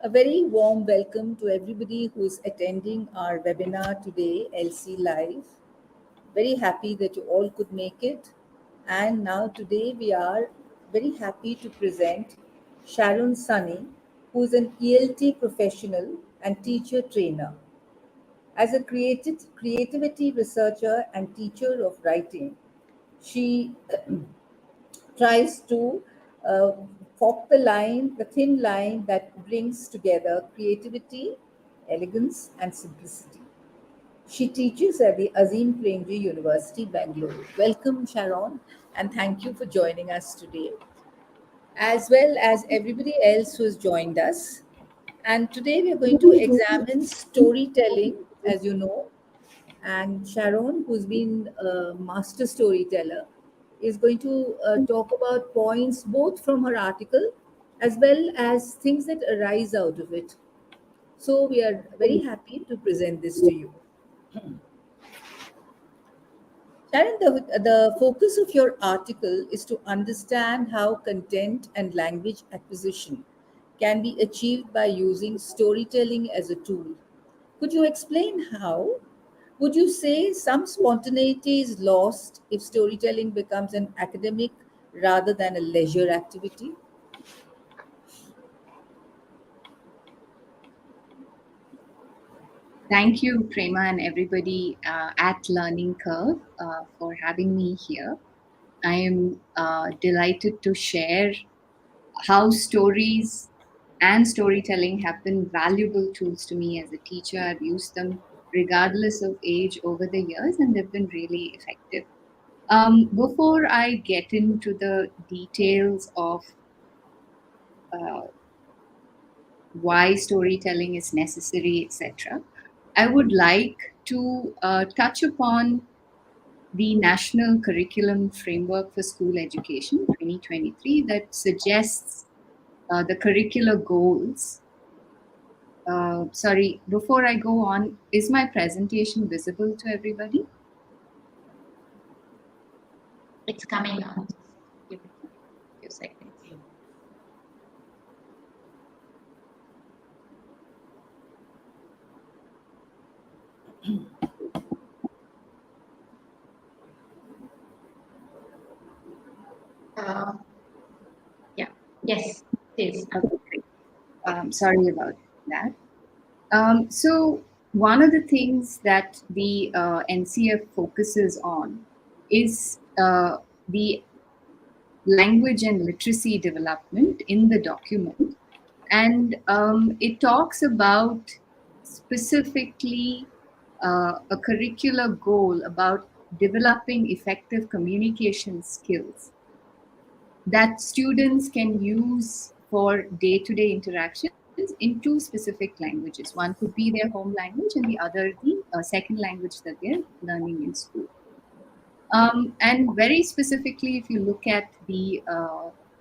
A very warm welcome to everybody who is attending our webinar today, LC Live. Very happy that you all could make it. And now today we are very happy to present Sharoon Sunny, who is an ELT professional and teacher trainer. As a creativity researcher and teacher of writing, she tries to uh, walk the thin line that brings together creativity, elegance, and simplicity. She teaches at the Azim Premji University, Bangalore. Welcome, Sharon, and thank you for joining us today, as well as everybody else who has joined us. And today we are going to examine storytelling, as you know, and Sharon, who's been a master storyteller, is going to talk about points both from her article as well as things that arise out of it. So we are very happy to present this to you. Sharon, the focus of your article is to understand how content and language acquisition can be achieved by using storytelling as a tool. Could you explain how? Would you say some spontaneity is lost if storytelling becomes an academic rather than a leisure activity? Thank you, Prema, and everybody at Learning Curve for having me here. I am delighted to share how stories and storytelling have been valuable tools to me as a teacher. I've used them regardless of age over the years, and they've been really effective. Before I get into the details of uh, why storytelling is necessary, etc., I would like to touch upon the National Curriculum Framework for School Education 2023 that suggests the curricular goals. Sorry, before I go on, is my presentation visible to everybody? It's coming on. Give it a few seconds. Yeah. Yes, it is. Okay. Sorry about that. So one of the things that the NCF focuses on is the language and literacy development in the document. And it talks about specifically a curricular goal about developing effective communication skills that students can use for day-to-day interactions in two specific languages. One could be their home language and the other the second language that they're learning in school. And very specifically, if you look at the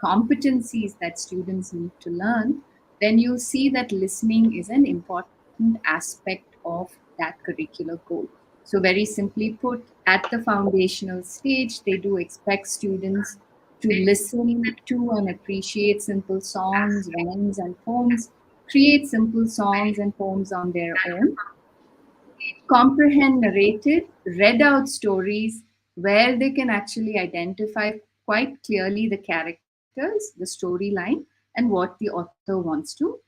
competencies that students need to learn, then you'll see that listening is an important aspect of that curricular goal. So very simply put, at the foundational stage, they do expect students to listen to and appreciate simple songs, rhymes, and poems, create simple songs and poems on their own, comprehend narrative, read out stories where they can actually identify quite clearly the characters, the storyline, and what the author wants to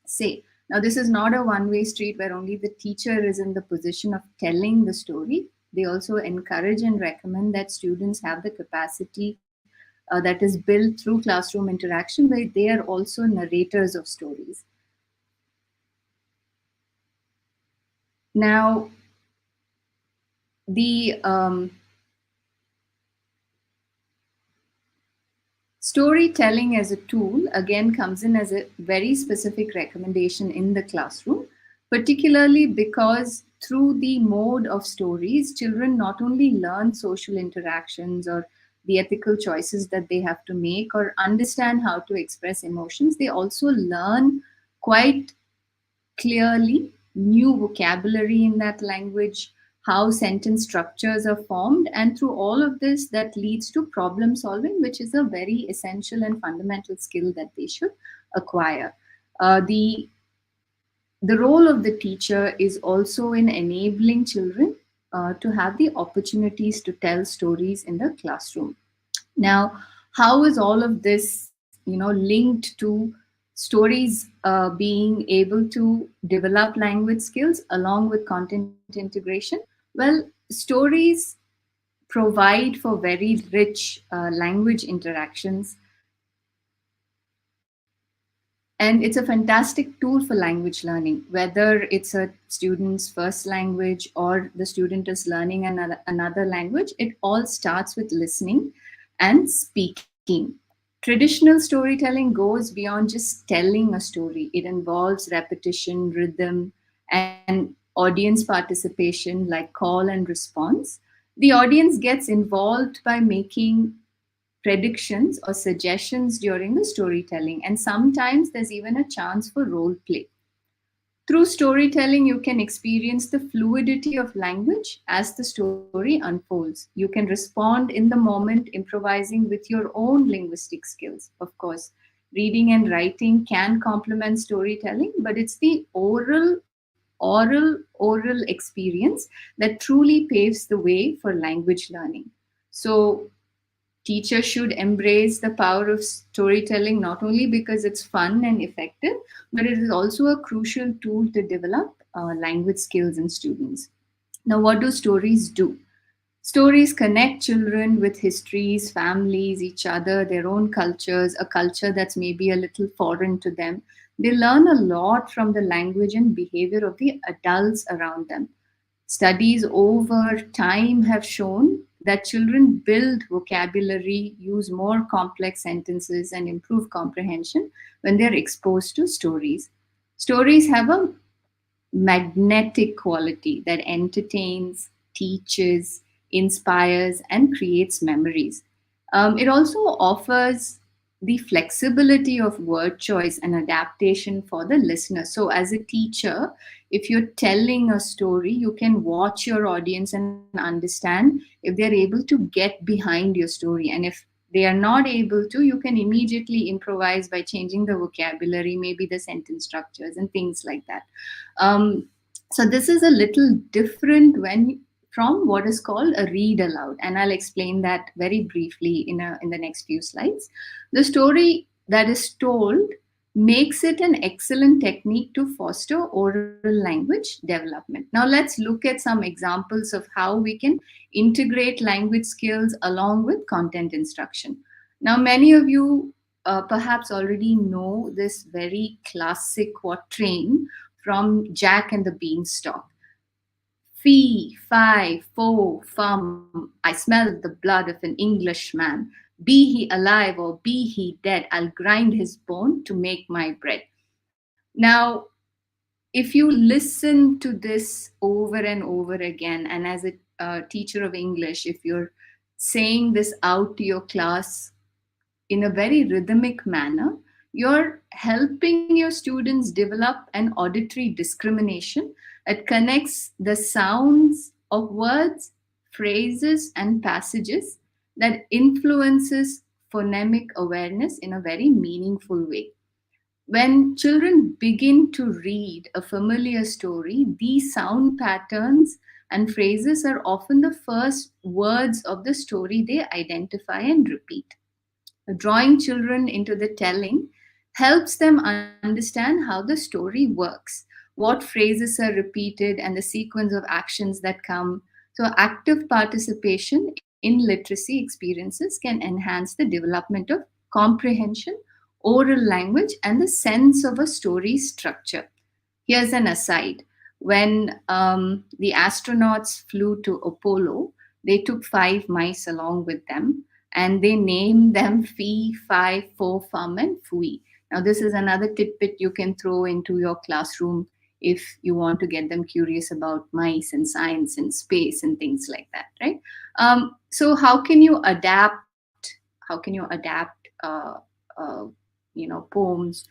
say. Now, this is not a one way street where only the teacher is in the position of telling the story. They also encourage and recommend that students have the capacity that is built through classroom interaction where they are also narrators of stories. Now, the storytelling as a tool again comes in as a very specific recommendation in the classroom, particularly because through the mode of stories, children not only learn social interactions or the ethical choices that they have to make or understand how to express emotions, they also learn quite clearly new vocabulary in that language, how sentence structures are formed, and through all of this, that leads to problem solving, which is a very essential and fundamental skill that they should acquire. The the role of the teacher is also in enabling children to have the opportunities to tell stories in the classroom. Now, how is all of this, linked to stories being able to develop language skills along with content integration? Well, stories provide for very rich language interactions, and it's a fantastic tool for language learning, whether it's a student's first language or the student is learning another language. It all starts with listening and speaking. Traditional storytelling goes beyond just telling a story. It involves repetition, rhythm, and audience participation, like call and response. The audience gets involved by making predictions or suggestions during the storytelling, and sometimes there's even a chance for role play. Through storytelling, you can experience the fluidity of language as the story unfolds. You can respond in the moment, improvising with your own linguistic skills. Of course, reading and writing can complement storytelling, but it's the oral experience that truly paves the way for language learning. So, teachers should embrace the power of storytelling not only because it's fun and effective, but it is also a crucial tool to develop language skills in students. Now, what do stories do? Stories connect children with histories, families, each other, their own cultures, a culture that's maybe a little foreign to them. They learn a lot from the language and behavior of the adults around them. Studies over time have shown that children build vocabulary, use more complex sentences, and improve comprehension when they're exposed to stories. Stories have a magnetic quality that entertains, teaches, inspires, and creates memories. It also offers the flexibility of word choice and adaptation for the listener. So, as a teacher, if you're telling a story, you can watch your audience and understand if they're able to get behind your story. And if they are not able to, you can immediately improvise by changing the vocabulary, maybe the sentence structures, and things like that. Um, so this is a little different when from what is called a read aloud, and I'll explain that very briefly in the next few slides. The story that is told makes it an excellent technique to foster oral language development. Now let's look at some examples of how we can integrate language skills along with content instruction. Now many of you perhaps already know this very classic quatrain from Jack and the Beanstalk. Fee, fi, fo, fum, I smell the blood of an Englishman. Be he alive or be he dead, I'll grind his bone to make my bread. Now, if you listen to this over and over again, and as a teacher of English, if you're saying this out to your class in a very rhythmic manner, you're helping your students develop an auditory discrimination that connects the sounds of words, phrases, and passages that influences phonemic awareness in a very meaningful way. When children begin to read a familiar story, these sound patterns and phrases are often the first words of the story they identify and repeat. Drawing children into the telling helps them understand how the story works, what phrases are repeated, and the sequence of actions that come. So, active participation in literacy experiences can enhance the development of comprehension, oral language, and the sense of a story structure. Here's an aside. When the astronauts flew to Apollo, they took 5 mice along with them and they named them Fee, Fi, Fo, Fum, and Fui. Now, this is another tidbit you can throw into your classroom if you want to get them curious about mice and science and space and things like that, right? So, how can you adapt? How can you adapt? Uh, Poems.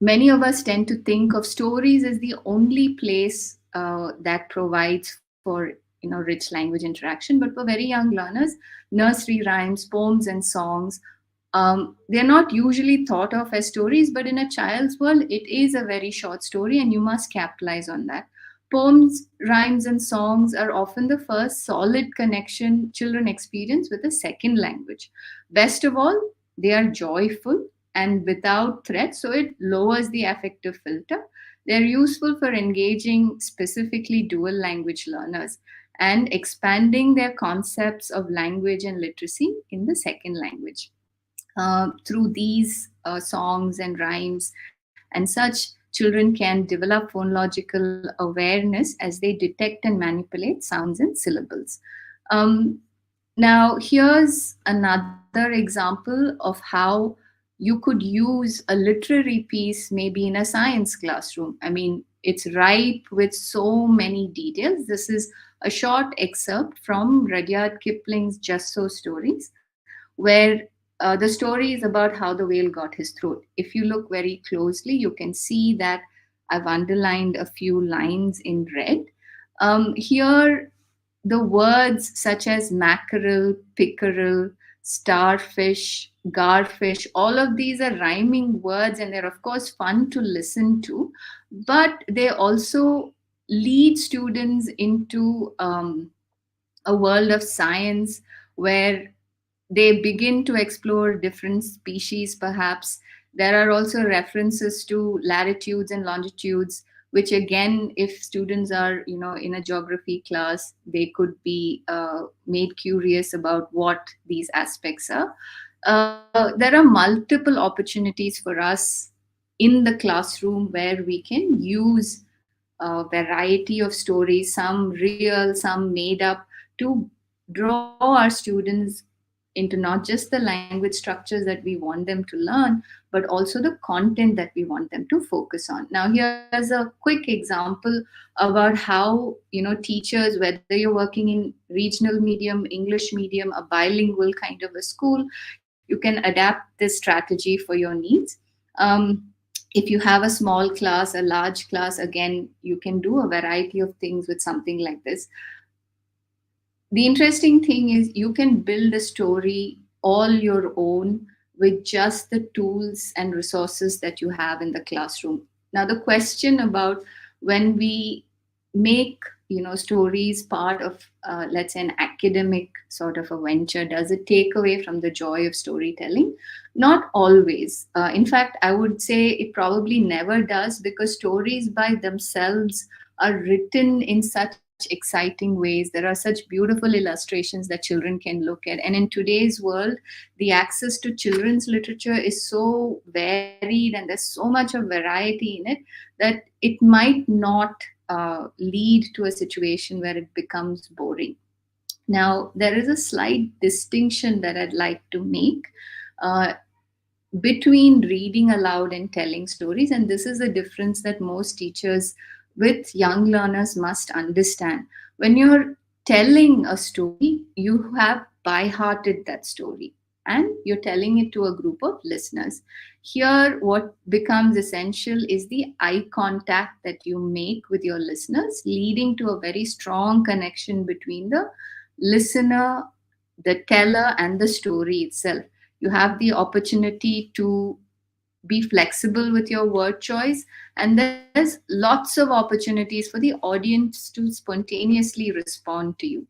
Many of us tend to think of stories as the only place that provides for rich language interaction, but for very young learners, nursery rhymes, poems, and songs They're not usually thought of as stories, but in a child's world, it is a very short story, and you must capitalize on that. Poems, rhymes, and songs are often the first solid connection children experience with a second language. Best of all, they are joyful and without threat, so it lowers the affective filter. They're useful for engaging specifically dual language learners and expanding their concepts of language and literacy in the second language. Through these songs and rhymes and such, children can develop phonological awareness as they detect and manipulate sounds and syllables. Um, Now, here's another example of how you could use a literary piece maybe in a science classroom. I mean, it's ripe with so many details. This is a short excerpt from Rudyard Kipling's Just So Stories, where the story is about how the whale got his throat. If you look very closely, you can see that I've underlined a few lines in red. Here, the words such as mackerel, pickerel, starfish, garfish, all of these are rhyming words, and they're, of course, fun to listen to, but they also lead students into a world of science where they begin to explore different species, perhaps. There are also references to latitudes and longitudes, which again, if students are, in a geography class, they could be made curious about what these aspects are. There are multiple opportunities for us in the classroom where we can use a variety of stories, some real, some made up, to draw our students into not just the language structures that we want them to learn, but also the content that we want them to focus on. Now, here's a quick example about how, teachers, whether you're working in regional medium, English medium, a bilingual kind of a school, you can adapt this strategy for your needs. Um, if you have a small class, a large class, again, you can do a variety of things with something like this. The interesting thing is you can build a story all your own with just the tools and resources that you have in the classroom. Now, the question about when we make stories part of let's say an academic sort of a venture, does it take away from the joy of storytelling? Not always. In fact, I would say it probably never does, because stories by themselves are written in such exciting ways. There are such beautiful illustrations that children can look at. And in today's world, the access to children's literature is so varied and there's so much of variety in it that it might not lead to a situation where it becomes boring. Now, there is a slight distinction that I'd like to make. Uh, Between reading aloud and telling stories. And this is a difference that most teachers with young learners must understand. When you're telling a story, you have by hearted that story and you're telling it to a group of listeners. Here, what becomes essential is the eye contact that you make with your listeners, leading to a very strong connection between the listener, the teller, and the story itself. You have the opportunity to be flexible with your word choice, and there's lots of opportunities for the audience to spontaneously respond to you.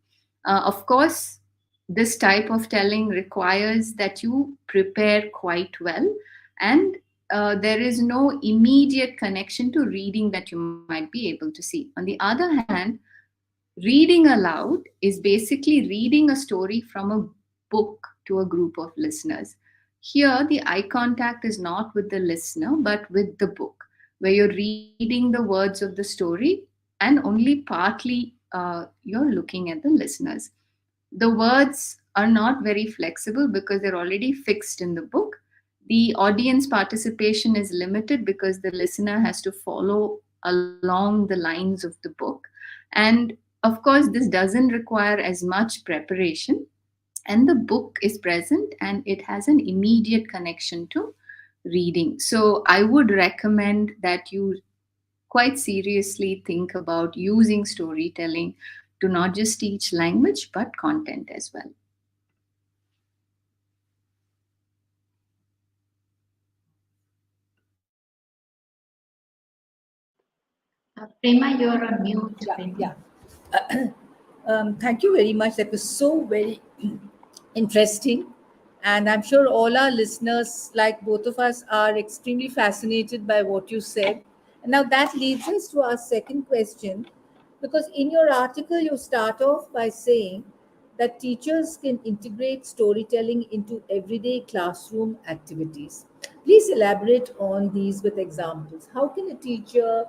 Of course, this type of telling requires that you prepare quite well, and there is no immediate connection to reading that you might be able to see. On the other hand, reading aloud is basically reading a story from a book to a group of listeners. Here, the eye contact is not with the listener, but with the book, where you're reading the words of the story and only partly you're looking at the listeners. The words are not very flexible because they're already fixed in the book. The audience participation is limited because the listener has to follow along the lines of the book. And of course, this doesn't require as much preparation, and the book is present and it has an immediate connection to reading. So, I would recommend that you quite seriously think about using storytelling to not just teach language but content as well. Prema, you're on mute, Yeah, Prema. yeah. Thank you very much. That was so very interesting. And I'm sure all our listeners, like both of us, are extremely fascinated by what you said. And now that leads us to our second question, because in your article, you start off by saying that teachers can integrate storytelling into everyday classroom activities. Please elaborate on these with examples. How can a teacher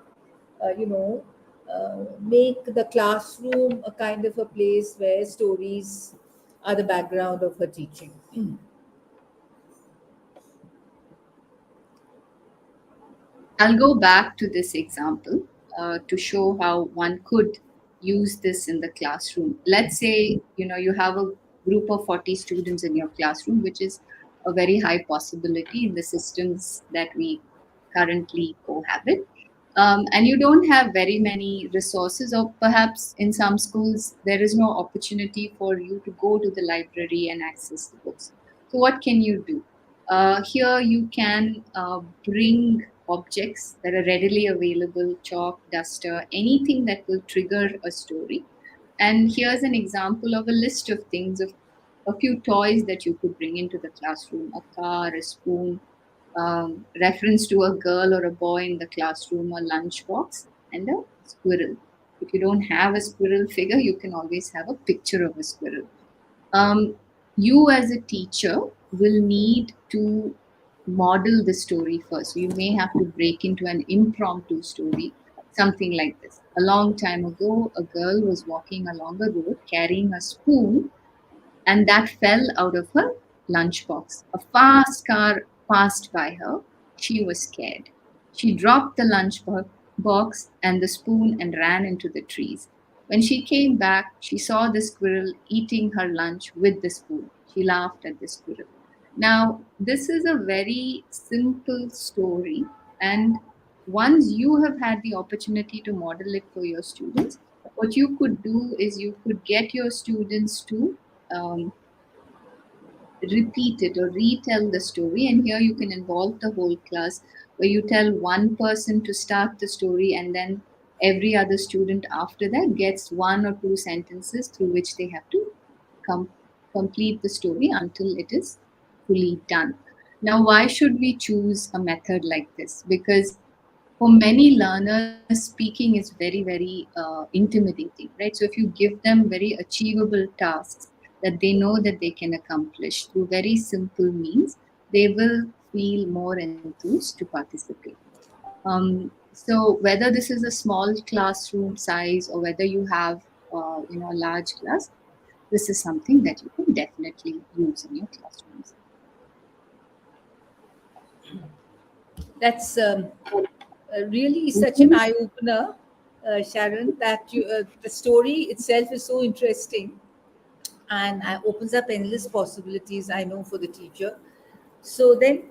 make the classroom a kind of a place where stories are the background of her teaching? I'll go back to this example to show how one could use this in the classroom. Let's say you have a group of 40 students in your classroom, which is a very high possibility in the systems that we currently cohabit. And you don't have very many resources, or perhaps in some schools there is no opportunity for you to go to the library and access the books. So what can you do? Here you can bring objects that are readily available: chalk, duster, anything that will trigger a story. And here's an example of a list of things, of a few toys that you could bring into the classroom: a car, a spoon, reference to a girl or a boy in the classroom, a lunchbox, and a squirrel. If you don't have a squirrel figure, you can always have a picture of a squirrel. You as a teacher will need to model the story first. So you may have to break into an impromptu story, something like this. A long time ago, a girl was walking along a road carrying a spoon, and that fell out of her lunchbox. A fast car passed by her. She was scared. She dropped the lunchbox and the spoon and ran into the trees. When she came back, she saw the squirrel eating her lunch with the spoon. She laughed at the squirrel. Now, this is a very simple story, and once you have had the opportunity to model it for your students, what you could do is you could get your students to um, repeat it or retell the story. And here you can involve the whole class, where you tell one person to start the story, and then every other student after that gets one or two sentences through which they have to com- complete the story until it is fully done. Now, why should we choose a method like this? Because for many learners, speaking is very, very intimidating, right? So if you give them very achievable tasks that they know that they can accomplish through very simple means, they will feel more enthused to participate. So whether this is a small classroom size or whether you have a large class, this is something that you can definitely use in your classrooms. That's really such an eye opener, Sharon, that the story itself is so interesting and opens up endless possibilities, I know, for the teacher. So then,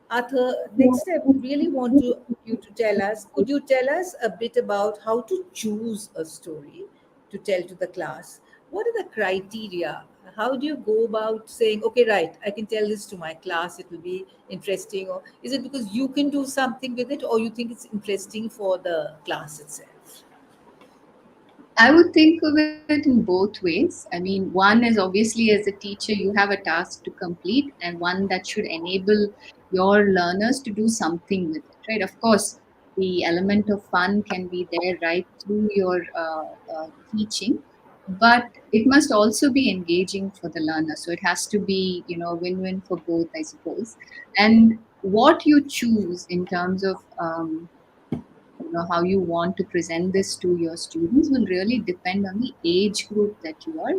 Arthur, next I would really want you to tell us, could you tell us a bit about how to choose a story to tell to the class? What are the criteria? How do you go about saying, okay, right, I can tell this to my class, it will be interesting? Or is it because you can do something with it, or you think it's interesting for the class itself? I would think of it in both ways. I mean, one is obviously as a teacher, you have a task to complete, and one that should enable your learners to do something with it, right? Of course, the element of fun can be there right through your teaching, but it must also be engaging for the learner. So it has to be, win-win for both, I suppose. And what you choose in terms of how you want to present this to your students will really depend on the age group that you are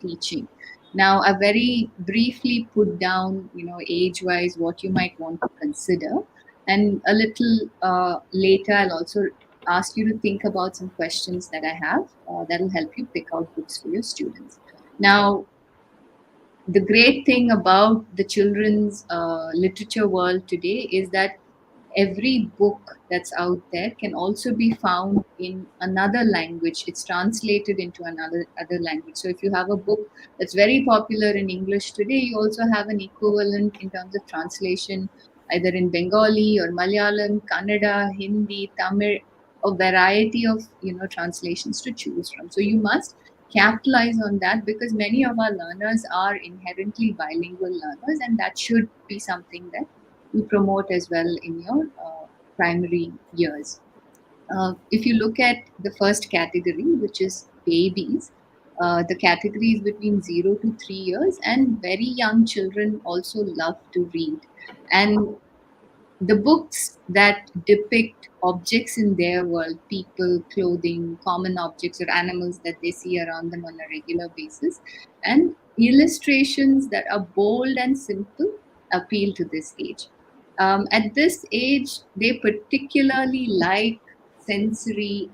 teaching. Now, I very briefly put down age wise what you might want to consider, and a little later I'll also ask you to think about some questions that I have that will help you pick out books for your students. Now, the great thing about the children's literature world today is that every book that's out there can also be found in another language. It's translated into another other language. So if you have a book that's very popular in English today, you also have an equivalent in terms of translation, either in Bengali or Malayalam, Kannada, Hindi, Tamil, a variety of translations to choose from. So you must capitalize on that, because many of our learners are inherently bilingual learners, and that should be something that you promote as well in your primary years. If you look at the first category, which is babies, the category is between 0 to 3 years, and very young children also love to read. And the books that depict objects in their world, people, clothing, common objects, or animals that they see around them on a regular basis, and illustrations that are bold and simple appeal to this age. At this age, they particularly like sensory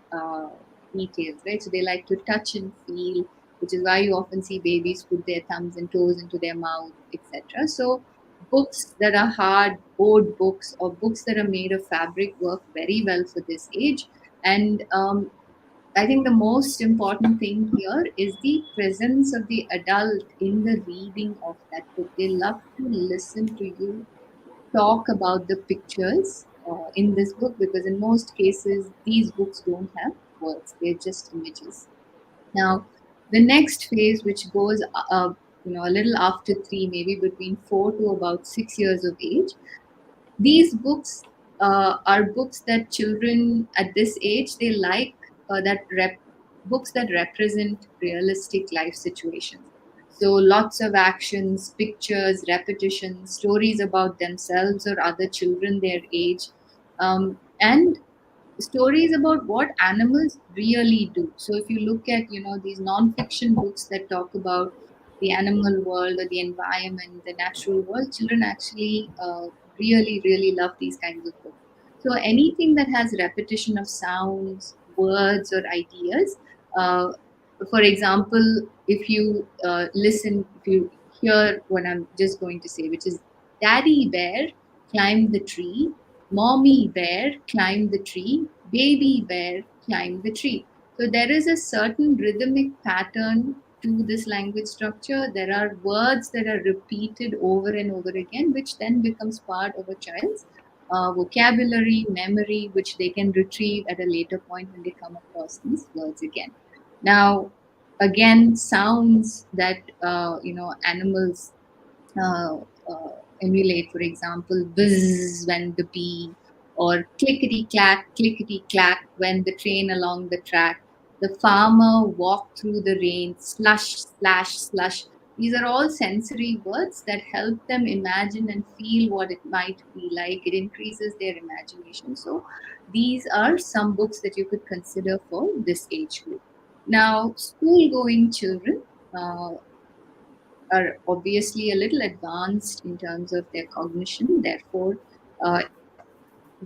details, right? So they like to touch and feel, which is why you often see babies put their thumbs and toes into their mouth, etc. So books that are hard, board books, or books that are made of fabric work very well for this age. And I think the most important thing here is the presence of the adult in the reading of that book. They love to listen to you talk about the pictures in this book, because in most cases these books don't have words, they're just images. Now, the next phase, which goes a little after 3, maybe between 4 to about 6 years of age, these books are books that children at this age, they like, books that represent realistic life situations. So lots of actions, pictures, repetitions, stories about themselves or other children their age, and stories about what animals really do. So if you look at these non-fiction books that talk about the animal world or the environment, the natural world, children actually really really love these kinds of books. So anything that has repetition of sounds, words, or ideas. Uh, for example, if you hear what I'm just going to say, which is Daddy Bear climbed the tree, Mommy bear climbed the tree, baby bear climbed the tree. So there is a certain rhythmic pattern to this language structure. There are words that are repeated over and over again, which then becomes part of a child's vocabulary, memory, which they can retrieve at a later point when they come across these words again. Now, again, sounds that animals uh, emulate, for example, buzz when the bee, or clickety clack when the train along the track. The farmer walked through the rain, slush, splash, slush. These are all sensory words that help them imagine and feel what it might be like. It increases their imagination. So, these are some books that you could consider for this age group. Now, school going children, uh, are obviously a little advanced in terms of their cognition. Therefore,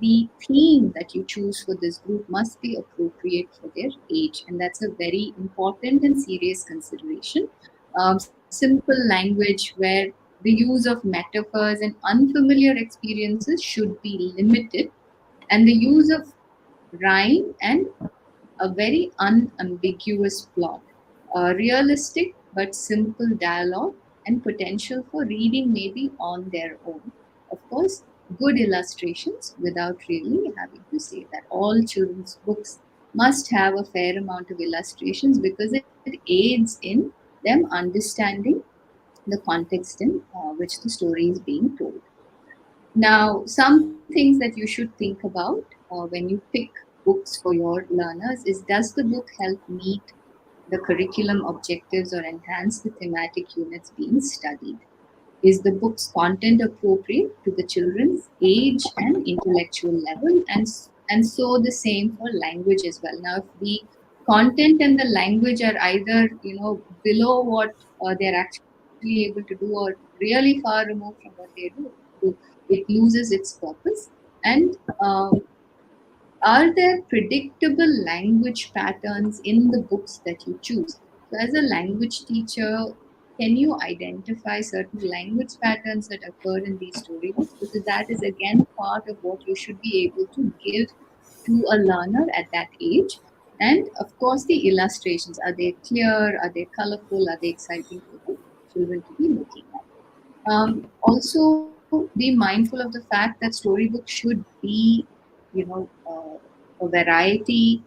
the theme that you choose for this group must be appropriate for their age, and that's a very important and serious consideration. Simple language where the use of metaphors and unfamiliar experiences should be limited, and the use of rhyme and a very unambiguous plot, realistic but simple dialogue, and potential for reading maybe on their own. Of course, good illustrations without really having to say that. All children's books must have a fair amount of illustrations, because it aids in them understanding the context in which the story is being told. Now, some things that you should think about when you pick books for your learners is, does the book help meet the curriculum objectives or enhance the thematic units being studied? Is the book's content appropriate to the children's age and intellectual level? And so the same for language as well. Now, if the content and the language are either below what they're actually able to do, or really far removed from what they do, it loses its purpose. And are there predictable language patterns in the books that you choose? So, as a language teacher, can you identify certain language patterns that occur in these storybooks? Because that is again part of what you should be able to give to a learner at that age. And of course, the illustrations, are they clear? Are they colorful? Are they exciting for the children to be looking at? Also, be mindful of the fact that storybooks should be, you know, uh, a variety.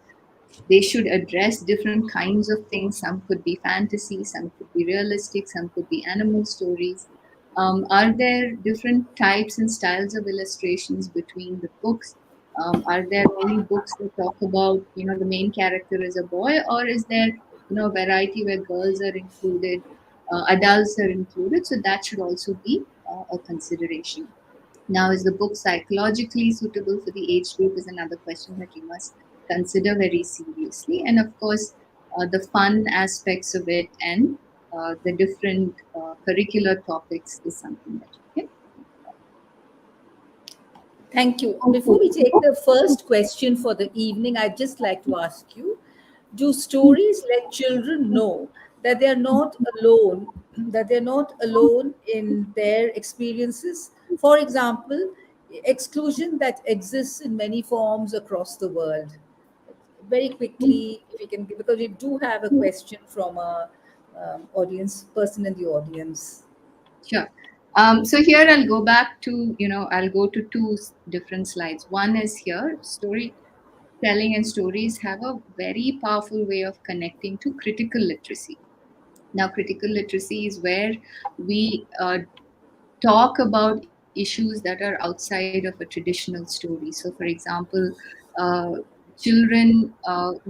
They should address different kinds of things. Some could be fantasy, some could be realistic, some could be animal stories. Are there different types and styles of illustrations between the books? Are there only books that talk about, the main character is a boy, or is there, a variety where girls are included, adults are included? So that should also be a consideration. Now, is the book psychologically suitable for the age group is another question that you must consider very seriously. And of course, the fun aspects of it and the different curricular topics is something that you Thank you. Before we can. take the first question for the evening, I'd just like to ask you, do stories let children know that they're not alone, that they're not alone in their experiences? For example, exclusion that exists in many forms across the world. Very quickly, if you can, because we do have a question from a audience person in the audience. Sure. So here I'll go back to, I'll go to two different slides. One is here, storytelling and stories have a very powerful way of connecting to critical literacy. Now, critical literacy is where we talk about issues that are outside of a traditional story. So, for example, uh, children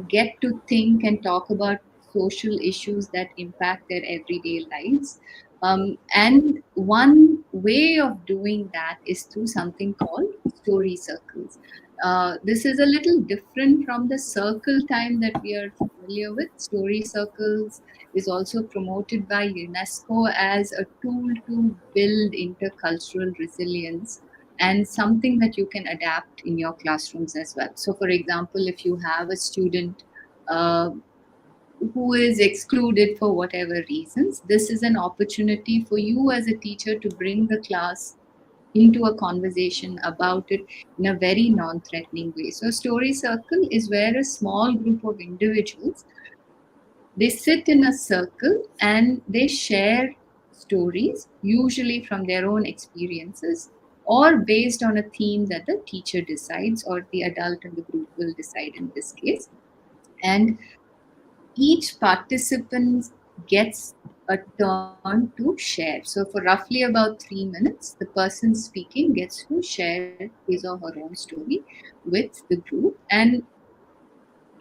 get to think and talk about social issues that impact their everyday lives. And one way of doing that is through something called story circles. This is a little different from the circle time that we are familiar with. Story circles is also promoted by UNESCO as a tool to build intercultural resilience and something that you can adapt in your classrooms as well. So, for example, if you have a student uh, who is excluded for whatever reasons, this is an opportunity for you as a teacher to bring the class into a conversation about it in a very non threatening way. So, story circle is where a small group of individuals they sit in a circle and they share stories, usually from their own experiences or based on a theme that the teacher decides or the adult in the group will decide in this case. And each participant gets a turn to share. So, for roughly about 3 minutes, the person speaking gets to share his or her own story with the group. And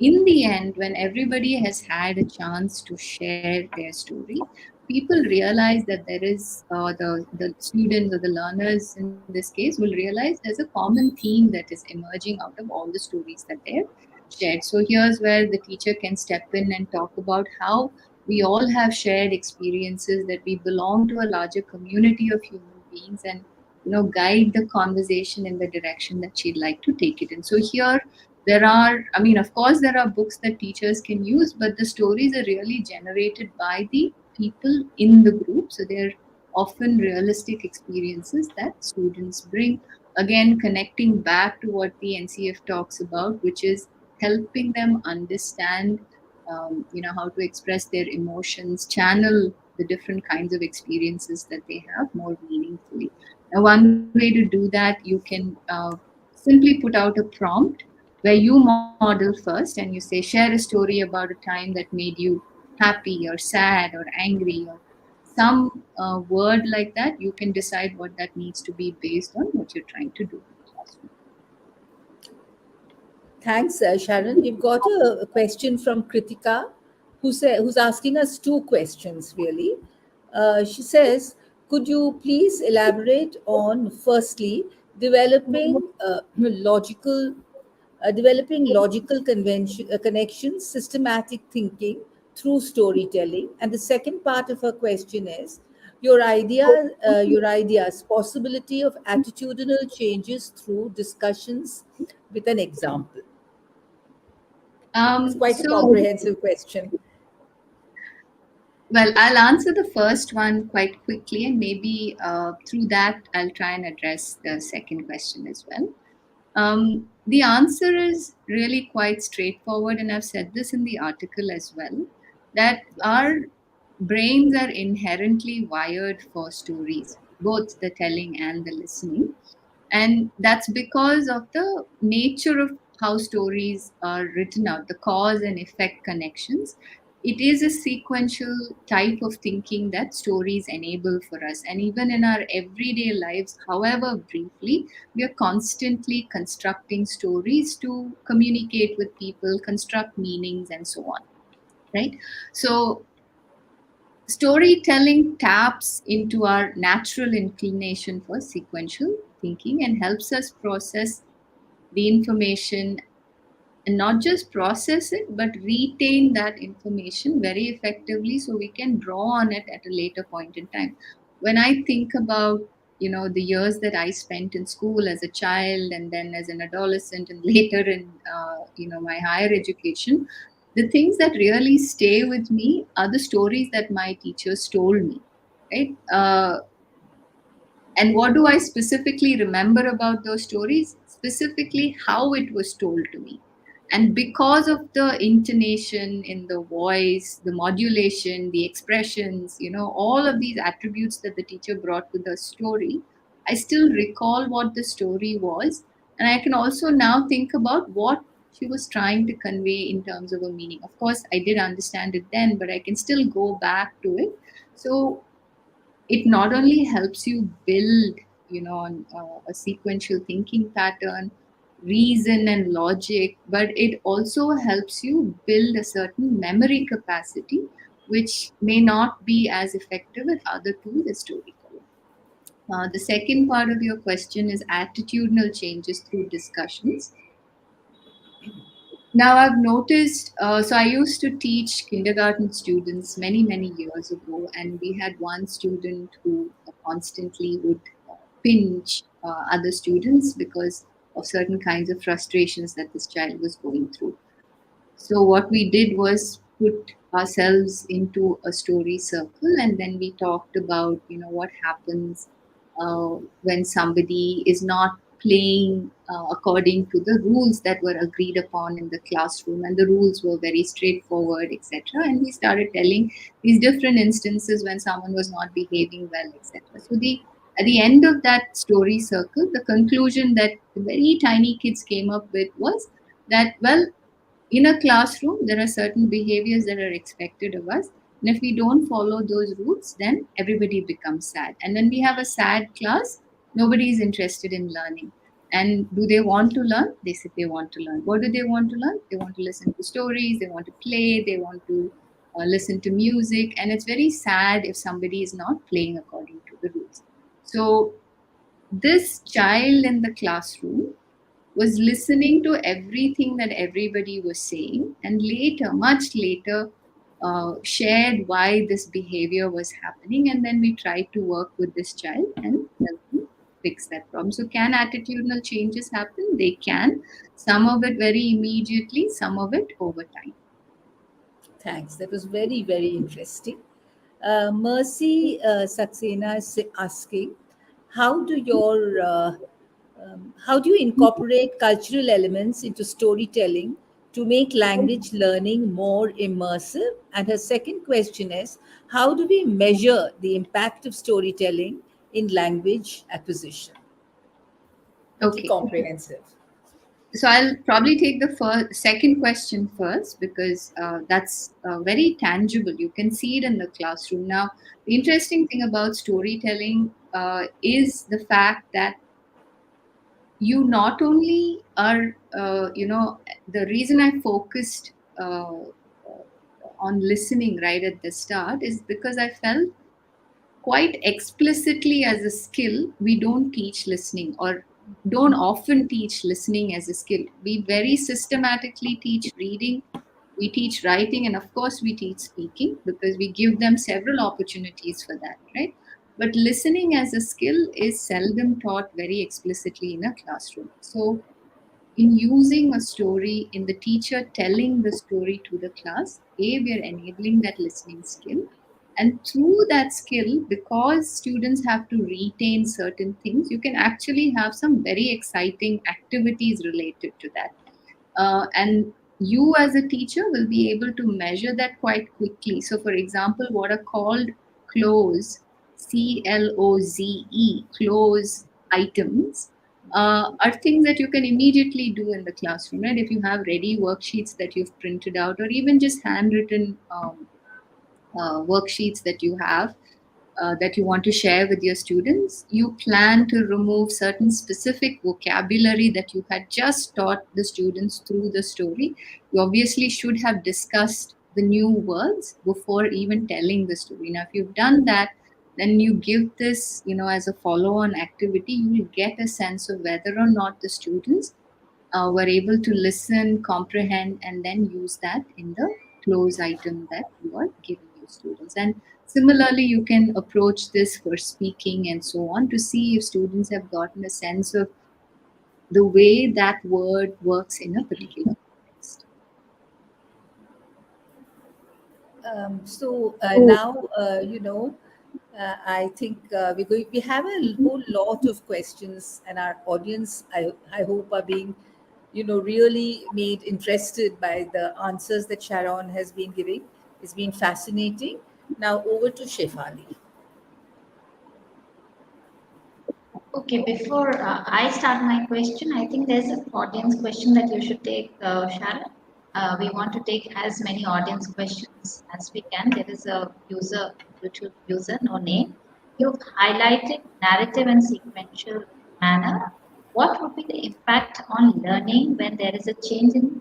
in the end, when everybody has had a chance to share their story, people realize that there is the students or the learners in this case will realize there's a common theme that is emerging out of all the stories that they've shared. So here's where the teacher can step in and talk about how we all have shared experiences, that we belong to a larger community of human beings, and guide the conversation in the direction that she'd like to take it in. So here there are, I mean, of course there are books that teachers can use, but the stories are really generated by the people in the group, so they're often realistic experiences that students bring, again connecting back to what the NCF talks about, which is helping them understand how to express their emotions, channel the different kinds of experiences that they have more meaningfully. Now, one way to do that, you can simply put out a prompt where you model first and you say, share a story about a time that made you happy or sad or angry or some word like that. You can decide what that needs to be based on what you're trying to do in the classroom. Thanks, Sharon. We've got a question from Kritika, who's asking us two questions really. She says, "Could you please elaborate on firstly developing logical connections, systematic thinking through storytelling?" And the second part of her question is, your ideas, possibility of attitudinal changes through discussions with an example. It's quite a So, comprehensive question. well, I'll answer the first one quite quickly, and maybe through that, I'll try and address the second question as well. The answer is really quite straightforward, and I've said this in the article as well, that our brains are inherently wired for stories, both the telling and the listening. And that's because of the nature of how stories are written out, the cause and effect connections. It is a sequential type of thinking that stories enable for us. And even in our everyday lives, however briefly, we are constantly constructing stories to communicate with people, construct meanings, and so on. Right? So, storytelling taps into our natural inclination for sequential thinking and helps us process the information, and not just process it but retain that information very effectively so we can draw on it at a later point in time. When I think about, the years that I spent in school as a child and then as an adolescent and later in my higher education, the things that really stay with me are the stories that my teachers told me, right? And what do I specifically remember about those stories? Specifically, how it was told to me. And because of the intonation in the voice, the modulation, the expressions, all of these attributes that the teacher brought to the story, I still recall what the story was. And I can also now think about what she was trying to convey in terms of a meaning. Of course, I did understand it then, but I can still go back to it. So it not only helps you build a sequential thinking pattern, reason and logic, but it also helps you build a certain memory capacity which may not be as effective with other tools as storytelling. The second part of your question is attitudinal changes through discussions. Now, I've noticed, so I used to teach kindergarten students many, many years ago, and we had one student who constantly would pinch other students because of certain kinds of frustrations that this child was going through. So what we did was put ourselves into a story circle, and then we talked about what happens when somebody is not playing according to the rules that were agreed upon in the classroom, and the rules were very straightforward, etc. And we started telling these different instances when someone was not behaving well, etc. So the at the end of that story circle, the conclusion that the very tiny kids came up with was that, well, in a classroom there are certain behaviors that are expected of us, and if we don't follow those rules then everybody becomes sad, and when we have a sad class nobody is interested in learning. And do they want to learn? They said they want to learn. What do they want to learn? They want to listen to stories, they want to play, they want to listen to music, and it's very sad if somebody is not playing according to the rules. So this child in the classroom was listening to everything that everybody was saying, and later, much later, shared why this behavior was happening. And then we tried to work with this child and help him fix that problem. So, can attitudinal changes happen? They can. Some of it very immediately, some of it over time. Thanks. That was very, very interesting. Mercy Saxena is asking, how do your how do you incorporate cultural elements into storytelling to make language learning more immersive? And her second question is, how do we measure the impact of storytelling in language acquisition? Pretty Okay. comprehensive. So I'll probably take the second question first because that's very tangible. You can see it in the classroom. Now, the interesting thing about storytelling is the fact that you not only are, the reason I focused on listening right at the start is because I felt quite explicitly as a skill, we don't teach listening or don't often teach listening as a skill. We very systematically teach reading, we teach writing, and of course, we teach speaking because we give them several opportunities for that, right? But listening as a skill is seldom taught very explicitly in a classroom. So, in using a story, in the teacher telling the story to the class, we are enabling that listening skill. And through that skill, because students have to retain certain things, you can actually have some very exciting activities related to that. And you, as a teacher, will be able to measure that quite quickly. So, for example, what are called close, CLOZE, close items, are things that you can immediately do in the classroom, right? If you have ready worksheets that you've printed out, or even just handwritten worksheets that you have, that you want to share with your students, you plan to remove certain specific vocabulary that you had just taught the students through the story. You obviously should have discussed the new words before even telling the story. Now, if you've done that, then you give this, as a follow on activity, you will get a sense of whether or not the students were able to listen, comprehend, and then use that in the close item that you are giving your students. And similarly, you can approach this for speaking and so on to see if students have gotten a sense of the way that word works in a particular context. Now, I think we have a whole lot of questions, and our audience, I hope, are being, really made interested by the answers that Sharon has been giving. It's been fascinating. Now, over to Shefali. Okay, before I start my question, I think there's an audience question that you should take, Sharon. We want to take as many audience questions as we can. There is a user, YouTube user, no name. You've highlighted narrative and sequential manner. What would be the impact on learning when there is a change in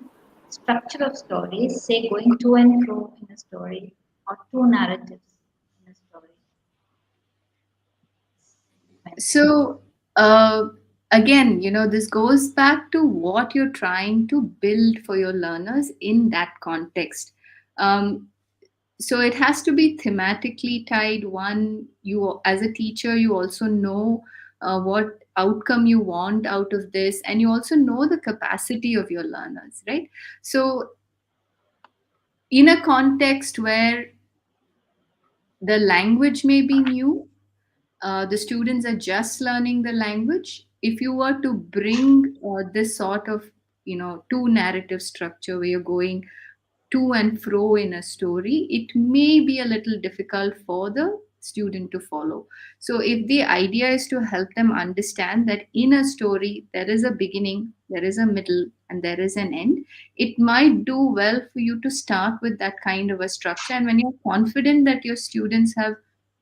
structure of stories, say going to and fro in a story, or two narratives in a story? So, uh, again, this goes back to what you're trying to build for your learners in that context. Um, so it has to be thematically tied. One, you as a teacher, you also know what outcome you want out of this, and you also know the capacity of your learners, right? So in a context where the language may be new, the students are just learning the language, if you were to bring this sort of two narrative structure where you're going to and fro in a story, it may be a little difficult for the student to follow. So, if the idea is to help them understand that in a story there is a beginning, there is a middle, and there is an end, it might do well for you to start with that kind of a structure. And when you're confident that your students have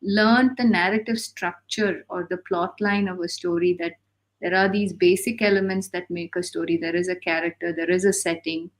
learned the narrative structure or the plot line of a story, that there are these basic elements that make a story, there is a character, there is a setting,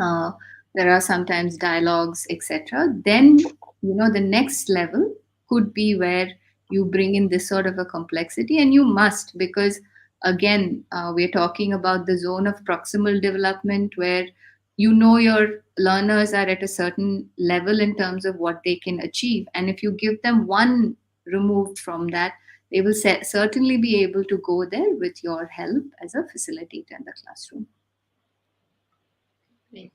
uh, there are sometimes dialogues, etc., then the next level could be where you bring in this sort of a complexity, and you must, because again, we're talking about the zone of proximal development where your learners are at a certain level in terms of what they can achieve, and if you give them one removed from that, they will certainly be able to go there with your help as a facilitator in the classroom. Great.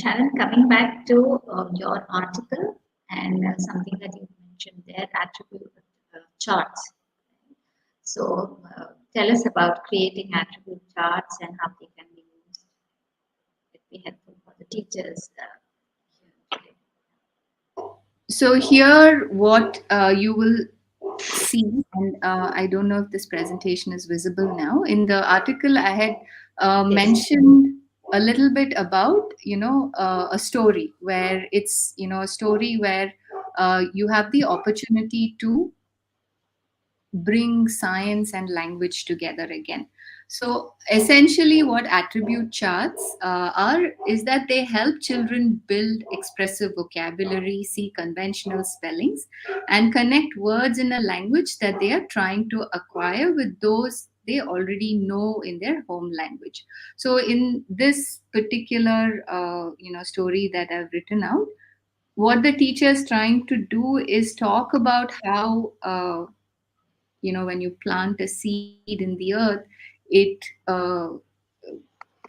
Sharon, coming back to your article and something that you mentioned there, attribute charts. So, tell us about creating attribute charts and how they can be used. It be helpful for the teachers here today. So here, what you will see, and I don't know if this presentation is visible now. In the article, I had Yes. mentioned a little bit about, a story where it's, a story where you have the opportunity to bring science and language together again. So essentially, what attribute charts are is that they help children build expressive vocabulary, see conventional spellings, and connect words in a language that they are trying to acquire with those they already know in their home language. So in this particular story that I've written out, what the teacher is trying to do is talk about how when you plant a seed in the earth, it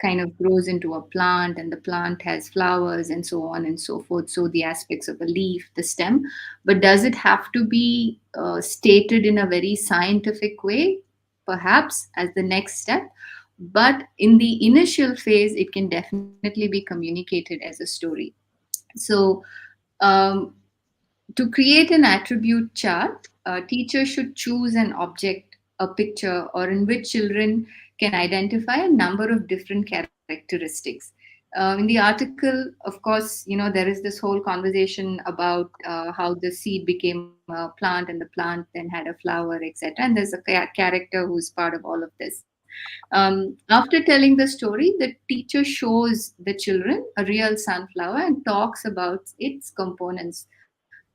kind of grows into a plant, and the plant has flowers and so on and so forth. So the aspects of a leaf, the stem, but does it have to be stated in a very scientific way? Perhaps as the next step, but in the initial phase it can definitely be communicated as a story. So um, to create an attribute chart, a teacher should choose an object a picture, or in which children can identify a number of different characteristics. In the article, of course, there is this whole conversation about how the seed became a plant and the plant then had a flower, etc. And there's a character who's part of all of this. After telling the story, the teacher shows the children a real sunflower and talks about its components: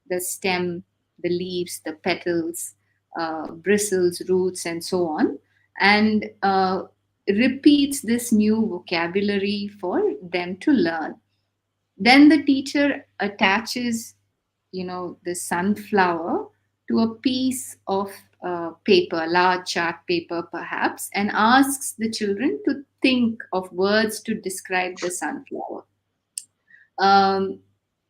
the stem, the leaves, the petals, bristles, roots, and so on, and repeats this new vocabulary for them to learn. Then the teacher attaches, the sunflower to a piece of paper, large chart paper perhaps, and asks the children to think of words to describe the sunflower. Um,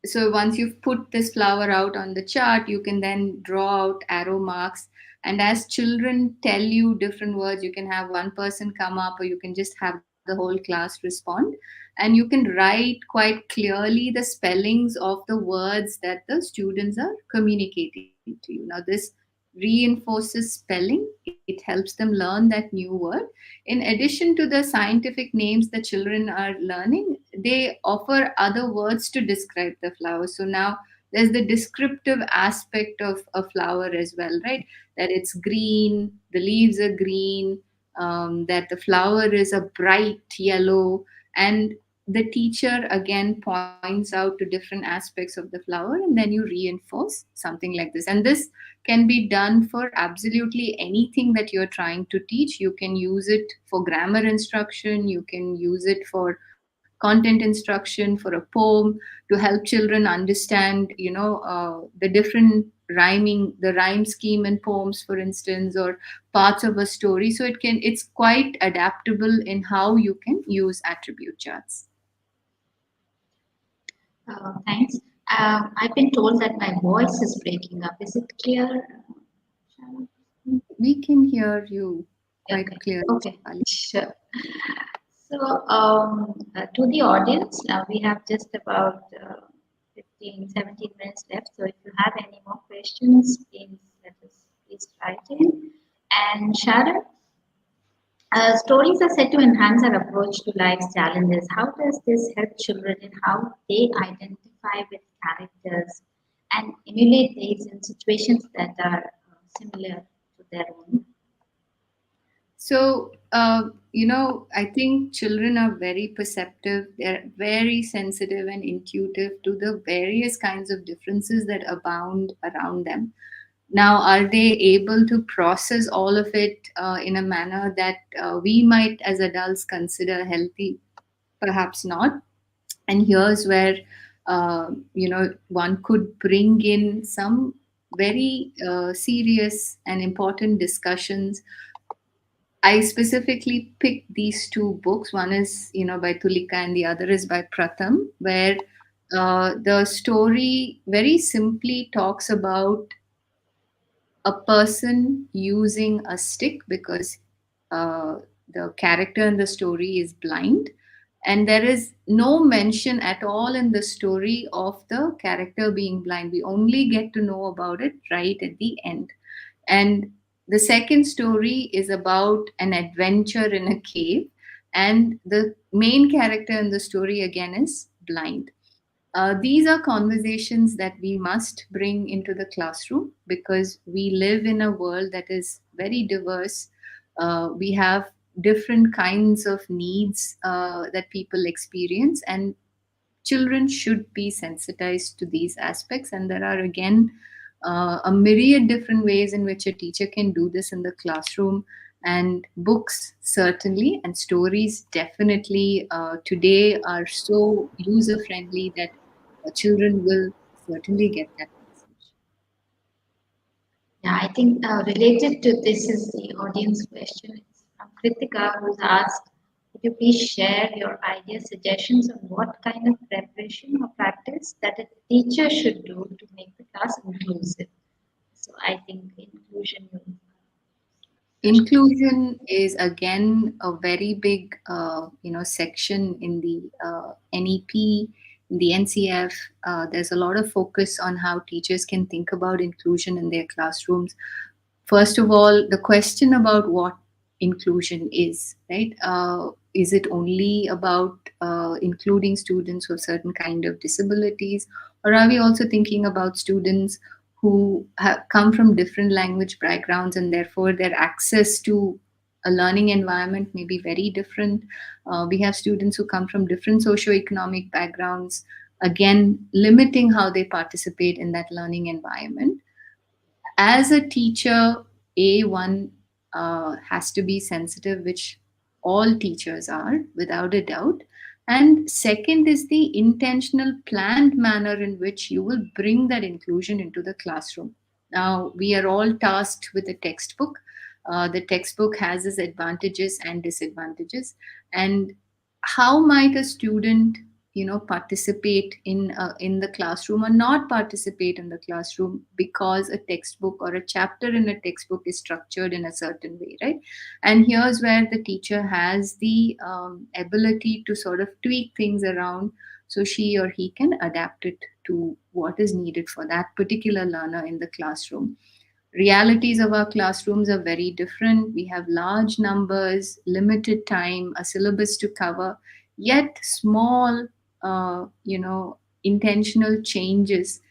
so once you've put this flower out on the chart, you can then draw out arrow marks. And as children tell you different words, you can have one person come up, or you can just have the whole class respond. And you can write quite clearly the spellings of the words that the students are communicating to you. Now, this reinforces spelling, it helps them learn that new word. In addition to the scientific names the children are learning, they offer other words to describe the flower. So now there's the descriptive aspect of a flower as well, right? That it's green, the leaves are green, that the flower is a bright yellow, and the teacher again points out to different aspects of the flower, and then you reinforce something like this. And this can be done for absolutely anything that you're trying to teach. You can use it for grammar instruction, you can use it for content instruction, for a poem, to help children understand, the different rhyming, the rhyme scheme in poems, for instance, or parts of a story. So it's quite adaptable in how you can use attribute charts. Thanks. I've been told that my voice is breaking up. Is it clear, Sharon? We can hear you Okay. quite clearly, Okay. Shefali. Sure. So, to the audience, we have just about 15, 17 minutes left. So, if you have any more questions, please write in. And Sharon, stories are said to enhance our approach to life's challenges. How does this help children in how they identify with characters and emulate these in situations that are similar to their own? So, I think children are very perceptive. They're very sensitive and intuitive to the various kinds of differences that abound around them. Now, are they able to process all of it in a manner that we might, as adults, consider healthy? Perhaps not. And here's where, one could bring in some very serious and important discussions. I specifically picked these two books. One is, by Tulika, and the other is by Pratham, where the story very simply talks about a person using a stick because the character in the story is blind. And there is no mention at all in the story of the character being blind. We only get to know about it right at the end. And the second story is about an adventure in a cave. And the main character in the story again is blind. These are conversations that we must bring into the classroom because we live in a world that is very diverse. We have different kinds of needs that people experience, and children should be sensitized to these aspects. And there are, again, a myriad different ways in which a teacher can do this in the classroom. And books, certainly, and stories, definitely, today are so user friendly that children will certainly get that message. Yeah, I think related to this is the audience question. It's from Kritika, who's asked, could you please share your ideas, suggestions on what kind of preparation or practice that a teacher should do to make the class inclusive? So I think inclusion will. Inclusion is again a very big, section in the NEP, in the NCF. There's a lot of focus on how teachers can think about inclusion in their classrooms. first of all, the question about what inclusion is, right? Is it only about including students with certain kind of disabilities, or are we also thinking about students who have come from different language backgrounds and therefore their access to a learning environment may be very different? We have students who come from different socioeconomic backgrounds, again, limiting how they participate in that learning environment. As a teacher, one has to be sensitive, which all teachers are without a doubt. And second is the intentional planned manner in which you will bring that inclusion into the classroom. Now we are all tasked with a textbook. The textbook has its advantages and disadvantages. And how might a student, participate in the classroom or not participate in the classroom because a textbook or a chapter in a textbook is structured in a certain way, right? And here's where the teacher has the ability to sort of tweak things around so she or he can adapt it to what is needed for that particular learner in the classroom. Realities of our classrooms are very different. We have large numbers, limited time, a syllabus to cover, yet small, intentional changes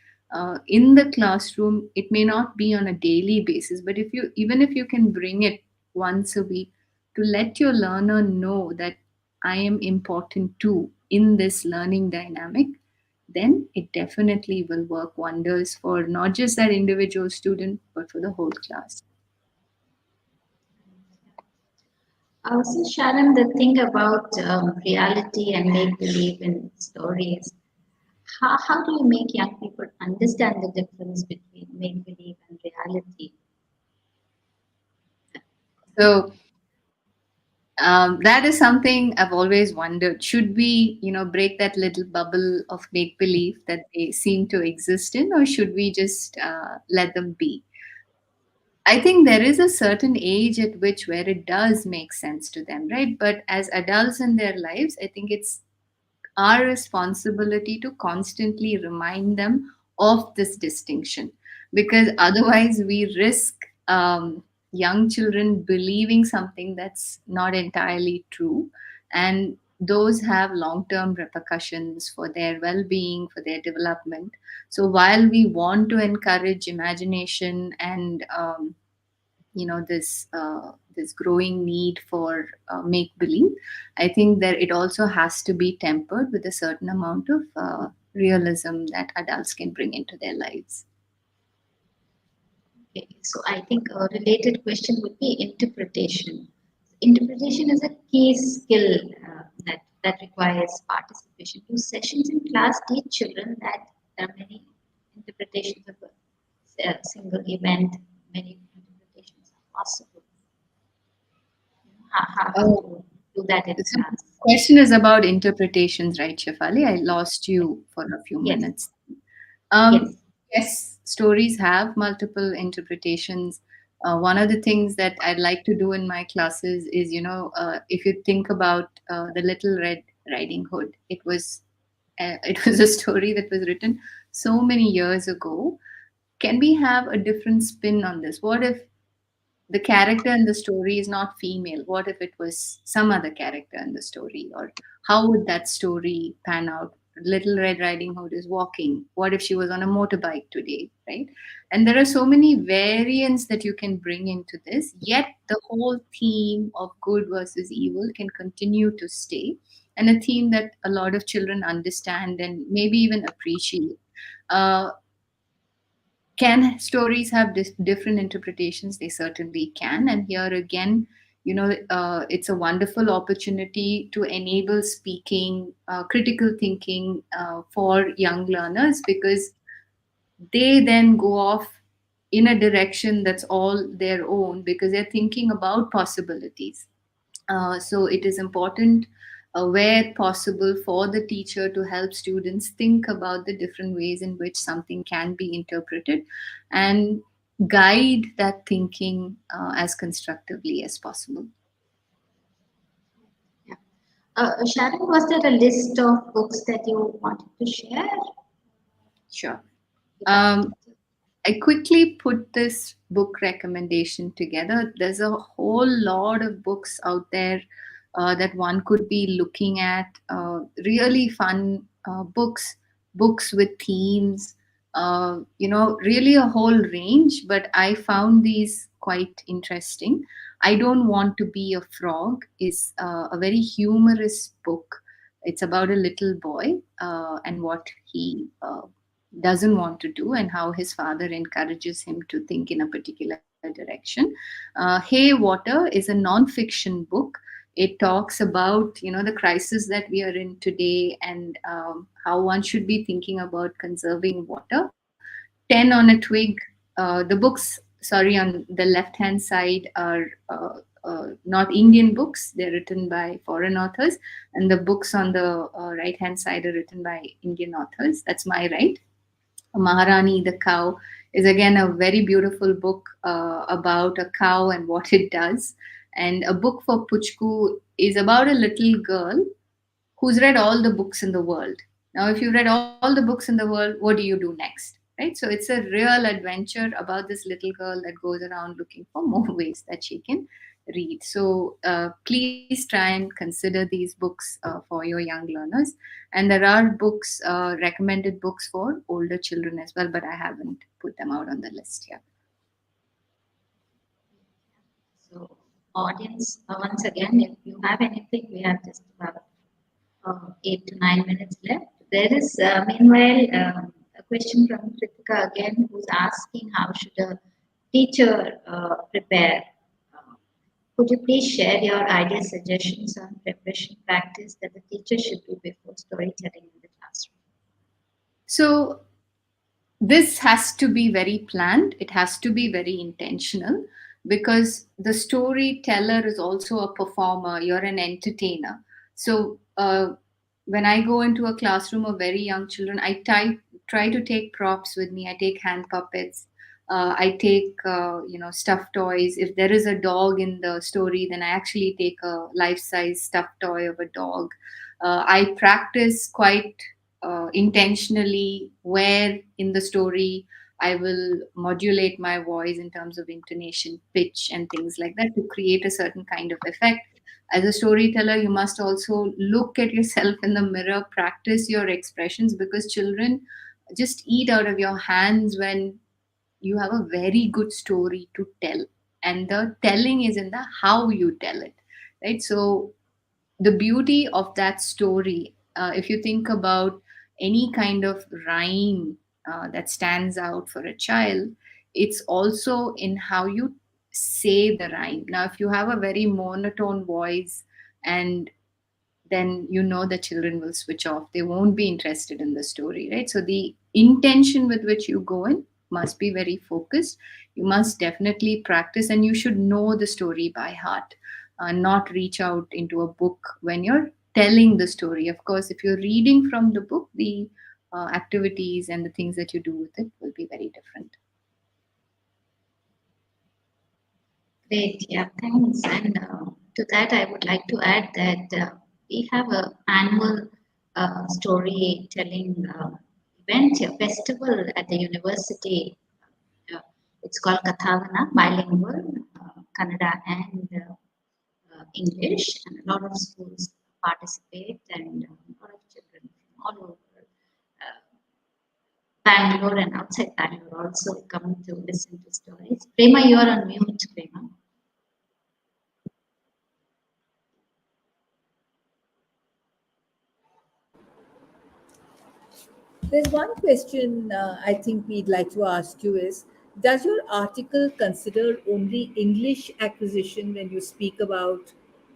in the classroom. It may not be on a daily basis, but even if you can bring it once a week to let your learner know that I am important too in this learning dynamic, then it definitely will work wonders for not just that individual student, but for the whole class. So Sharon, the thing about reality and make believe in stories, how do you make young people understand the difference between make believe and reality? So that is something I've always wondered. Should we, break that little bubble of make believe that they seem to exist in, or should we just let them be? I think there is a certain age at which where it does make sense to them, right? But as adults in their lives, I think it's our responsibility to constantly remind them of this distinction, because otherwise we risk young children believing something that's not entirely true, and those have long term repercussions for their well being, for their development. So while we want to encourage imagination and this growing need for make believe, I think that it also has to be tempered with a certain amount of realism that adults can bring into their lives. Okay, so I think a related question would be interpretation. Interpretation is a key skill that requires participation. Do sessions in class teach children that there are many interpretations of a single event, many interpretations are possible? How Oh, to do that in so the class? question is about interpretations, right, Shefali? I lost Yes, you for a few yes, minutes. Um, yes. yes, stories have multiple interpretations. One of the things that I'd like to do in my classes is, if you think about the Little Red Riding Hood, it was a story that was written so many years ago. Can we have a different spin on this? What if the character in the story is not female? What if it was some other character in the story? Or how would that story pan out? Little Red Riding Hood is walking. What if she was on a motorbike today, right? And there are so many variants that you can bring into this, yet the whole theme of good versus evil can continue to stay, and a theme that a lot of children understand and maybe even appreciate. Uh, can stories have different interpretations? They certainly can. And here again, it's a wonderful opportunity to enable speaking, critical thinking for young learners, because they then go off in a direction that's all their own, because they're thinking about possibilities. So it is important, where possible, for the teacher to help students think about the different ways in which something can be interpreted and guide that thinking as constructively as possible. Yeah. Sharon, was there a list of books that you wanted to share Sure. with our Um, audience? I quickly put this book recommendation together. There's a whole lot of books out there that one could be looking at. Really fun books with themes. Really a whole range. But I found these quite interesting. I Don't Want to Be a Frog is a very humorous book. It's about a little boy and what he doesn't want to do and how his father encourages him to think in a particular direction. Hey Water is a non-fiction book. It talks about the crisis that we are in today, and how one should be thinking about conserving water. 10 on a Twig. The books, sorry, on the left hand side are not Indian books. They're written by foreign authors, and the books on the right hand side are written by Indian authors. That's my right. Maharani the Cow is again a very beautiful book about a cow and what it does. And a book for Puchku is about a little girl who's read all the books in the world. Now, if you've read all the books in the world, what do you do next? Right? So it's a real adventure about this little girl that goes around looking for more ways that she can read. So please try and consider these books for your young learners. And there are books, recommended books for older children as well, but I haven't put them out on the list yet. So, audience, once again, if you have anything, we have just about 8 to 9 minutes left. There is, meanwhile, a question from Kritika again, who's asking how should a teacher prepare? Uh, could you please share your ideas, suggestions on preparation practice that the teacher should do before storytelling in the classroom? So this has to be very planned, it has to be very intentional, because the storyteller is also a performer, you're an entertainer. So when I go into a classroom of very young children, I try to take props with me. I take hand puppets, I take stuffed toys. If there is a dog in the story, then I actually take a life size stuffed toy of a dog. I practice quite intentionally where in the story I will modulate my voice in terms of intonation, pitch, and things like that to create a certain kind of effect. As a storyteller, you must also look at yourself in the mirror, practice your expressions, because children just eat out of your hands when you have a very good story to tell. And the telling is in the how you tell it, right? So the beauty of that story, if you think about any kind of rhyme that stands out for a child, it's also in how you say the rhyme. Now, if you have a very monotone voice, and then the children will switch off. They won't be interested in the story, right? So the intention with which you go in must be very focused. You must definitely practice, and you should know the story by heart, not reach out into a book when you're telling the story. Of course, if you're reading from the book, the activities and the things that you do with it will be very different. Great, yeah, thanks. And to that, I would like to add that we have a annual storytelling event, a festival at the university. Uh, it's called Kathavana, bilingual, Kannada and English, and a lot of schools participate, and a lot of children from all over Bangalore and outside Bangalore also come to listen to stories. Prema, you are on mute, Prema. There's one question I think we'd like to ask you is, does your article consider only English acquisition when you speak about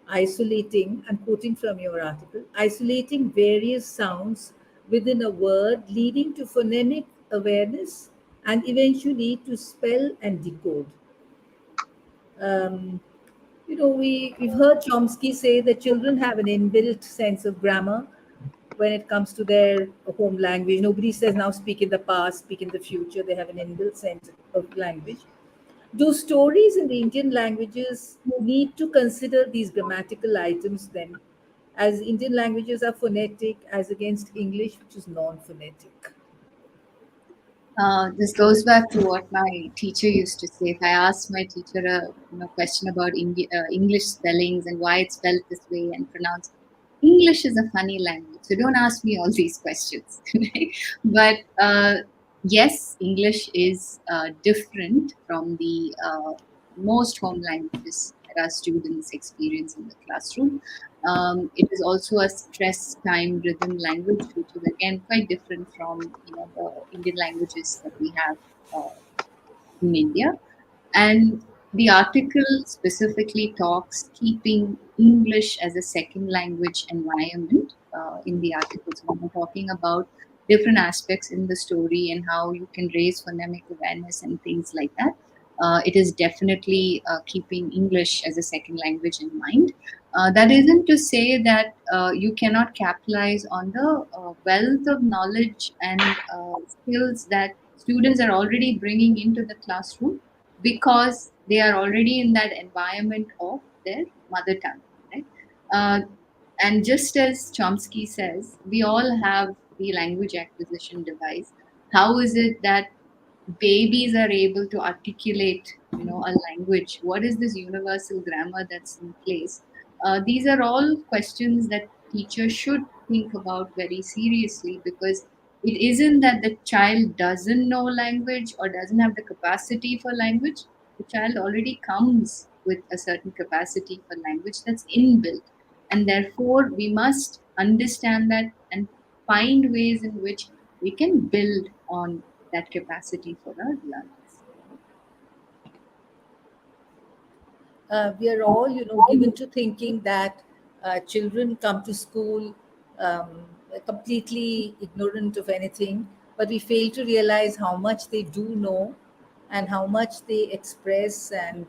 isolating, I'm quoting from your article, isolating various sounds within a word leading to phonemic awareness and eventually to spell and decode? Um, we've heard Chomsky say that children have an inbuilt sense of grammar when it comes to their home language. Nobody says now speak in the past, speak in the future. They have an inbuilt sense of language. Do stories in the Indian languages need to consider these grammatical items then, as Indian languages are phonetic as against English, which is non phonetic? This goes back to what my teacher used to say. If I asked my teacher a question about English spellings and why it's spelled this way and pronounced, English is a funny language, so don't ask me all these questions. Right? But yes, English is different from the most home languages that our students experience in the classroom. It is also a stress time rhythm language, which is again quite different from the Indian languages that we have in India. And the article specifically talks keeping English as a second language environment in the article. So we're talking about different aspects in the story and how you can raise phonemic awareness and things like that. It is definitely keeping English as a second language in mind. That isn't to say that you cannot capitalize on the wealth of knowledge and skills that students are already bringing into the classroom because they are already in that environment of their mother tongue, right? Uh, and just as Chomsky says, we all have the language acquisition device. How is it that babies are able to articulate a language? What is this universal grammar that's in place? These are all questions that teachers should think about very seriously, because it isn't that the child doesn't know language or doesn't have the capacity for language. The child already comes with a certain capacity for language that's inbuilt, and therefore we must understand that and find ways in which we can build on that capacity for our learners. We are all, given to thinking that children come to school completely ignorant of anything, but we fail to realize how much they do know and how much they express. And,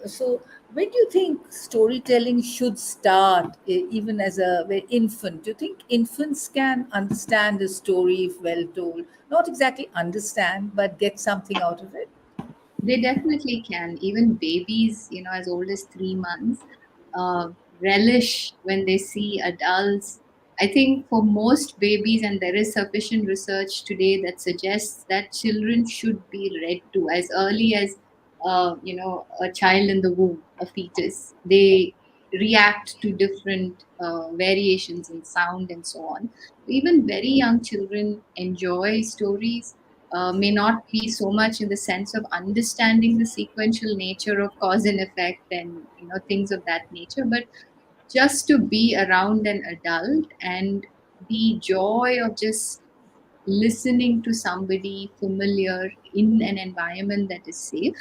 so when do you think storytelling should start, even as a very infant? Do you think infants can understand a story if well told? Not exactly understand, but get something out of it? They definitely can. Even babies, as old as 3 months, uh, relish when they see adults. I think for most babies, and there is sufficient research today that suggests that children should be read to as early as, a child in the womb, a fetus. They react to different variations in sound and so on. Even very young children enjoy stories, may not be so much in the sense of understanding the sequential nature of cause and effect and things of that nature, but just to be around an adult and the joy of just listening to somebody familiar in an environment that is safe,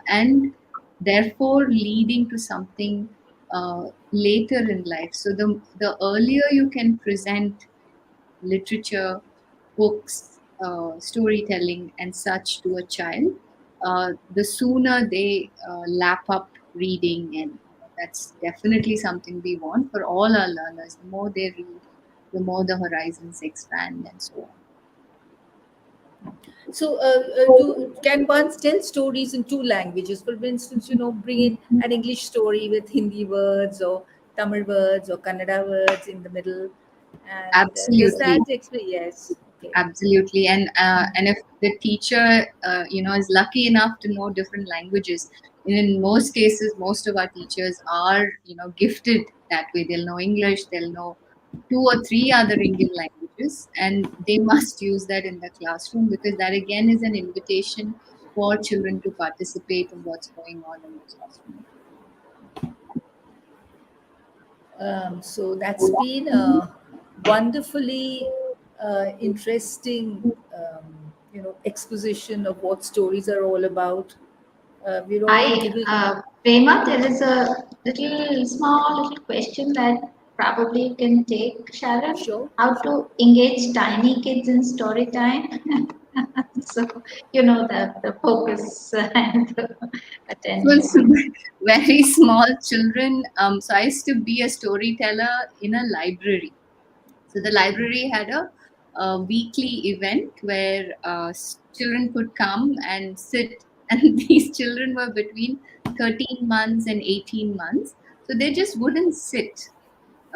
and therefore leading to something later in life. So the earlier you can present literature, books, storytelling, and such to a child, the sooner they lap up reading. And that's definitely something we want for all our learners. The more they read, the more the horizons expand, and so on. So, can one tell stories in two languages? For instance, bring in an English story with Hindi words or Tamil words or Kannada words in the middle, and does Absolutely. that explain? Yes. Okay. Absolutely, and if the teacher is lucky enough to know different languages, in most cases, most of our teachers are gifted that way. They'll know English, they'll know two or three other Indian languages, and they must use that in the classroom, because that again is an invitation for children to participate in what's going on in the classroom. So that's been a wonderfully interesting, exposition of what stories are all about. We're all given. Prema, there is a little small little question that probably you can take, Sharon. Sure. How to engage tiny kids in story time? So you know the focus and the Well, attention. very small children. So I used to be a storyteller in a library. So the library had a weekly event where children could come and sit, and these children were between 13 months and 18 months. So they just wouldn't sit.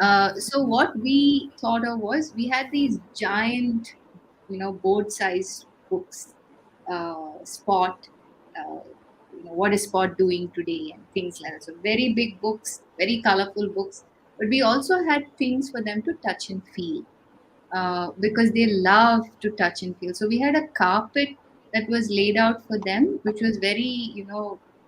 So what we thought of was, we had these giant board-sized books, Spot, what is Spot doing today, and things like that. So very big books, very colorful books. But we also had things for them to touch and feel, because they love to touch and feel. So we had a carpet that was laid out for them, which was very,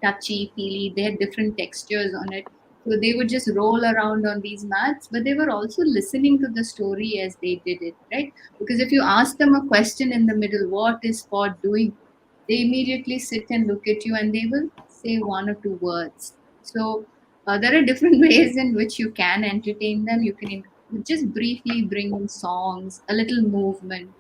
touchy, feely. They had different textures on it. So they would just roll around on these mats, but they were also listening to the story as they did it, right? Because if you ask them a question in the middle, what is Spot doing? They immediately sit and look at you and they will say one or two words. So there are different ways in which you can entertain them. You can just briefly bring in songs, a little movement.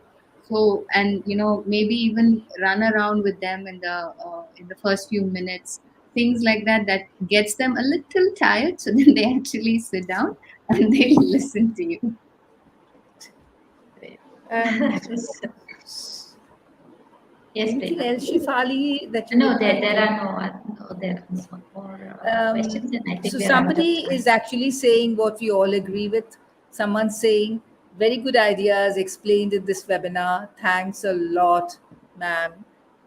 So, and maybe even run around with them in the first few minutes. Things like that that gets them a little tired, so then they actually sit down and they listen to you. Great. Um, That was, yes, Anything Prema. else, Shifali, that you No, would there like there to? are no there are no more Um, questions, and I think so we are out of somebody is time. actually saying what we all agree with. Someone's saying, very good ideas explained in this webinar. Thanks a lot, ma'am.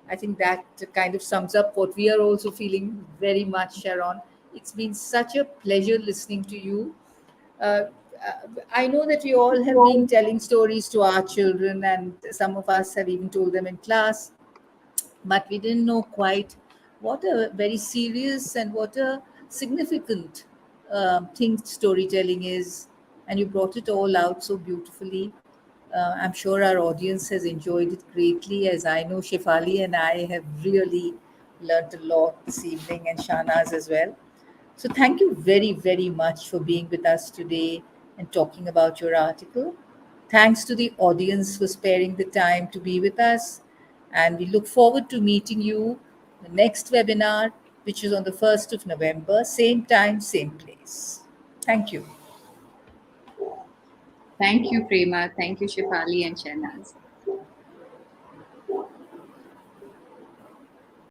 I think that kind of sums up what we are also feeling very much, Sharon. It's been such a pleasure listening to you. Uh, I know that we all have been telling stories to our children, and some of us have even told them in class, but we didn't know quite what a very serious and what a significant thing storytelling is. And you brought it all out so beautifully. I'm sure our audience has enjoyed it greatly, as I know Shefali and I have really learnt a lot this evening, and Shanaz as well. So, thank you very, very much for being with us today and talking about your article. Thanks to the audience for sparing the time to be with us. And we look forward to meeting you the next webinar, which is on the 1st of November, same time, same place. Thank you. Thank you, Prema. Thank you, Shifali and Shanaz.